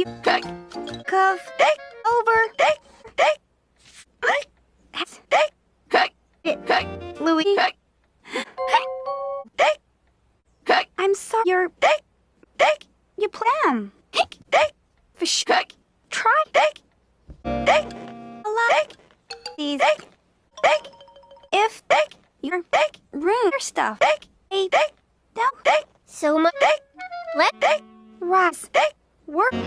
you cuff over Louis. I'm sorry. You plan. Fish. Try. These. If your room stuff. Don't. So much. Let Rise. Work.